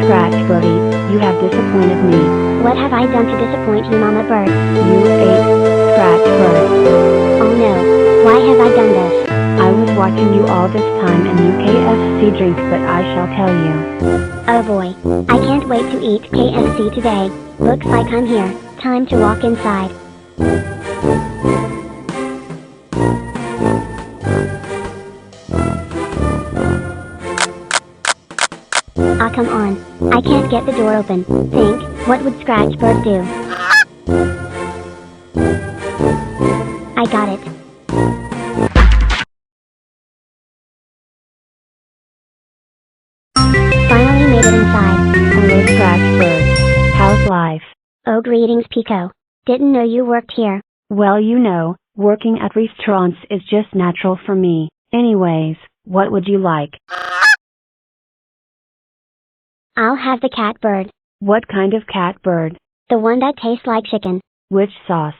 Scratch Birdie, you have disappointed me. What have I done to disappoint you, Mama Bird? You ate Scratch Bird. Oh no, why have I done this? I was watching you all this time and you KFC drink, but I shall tell you. Oh boy, I can't wait to eat KFC today. Looks like I'm here. Time to walk inside. Ah, come on. I can't get the door open. Think, what would Scratch Bird do? I got it. Finally made it inside. Hello Scratch Bird. How's life? Oh, greetings Pico. Didn't know you worked here. Well, you know, working at restaurants is just natural for me. Anyways, what would you like? I'll have the cat bird. What kind of cat bird? The one that tastes like chicken. Which sauce?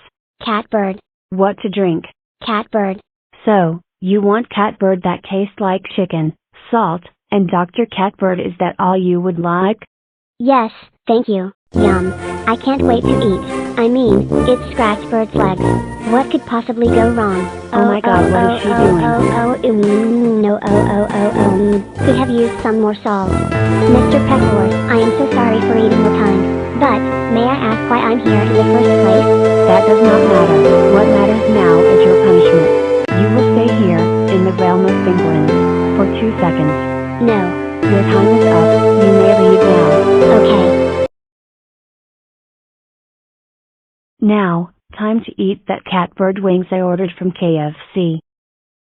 Cat bird. What to drink? Cat bird. So, you want cat bird that tastes like chicken, salt, and Dr. Catbird, is that all you would like? Yes, thank you. Yum. I can't wait to eat. I mean, it's Scratch Bird's legs. What could possibly go wrong? Oh my god, what is she doing? No, could have used some more salt. Mr. Peckhorse, I am so sorry for eating your kind. But, may I ask why I'm here in the first place? That does not matter. What matters now is your punishment. You will stay here, in the realm of England, for 2 seconds. No. Your time is up. You may leave now. Okay. Now, time to eat that catbird wings I ordered from KFC.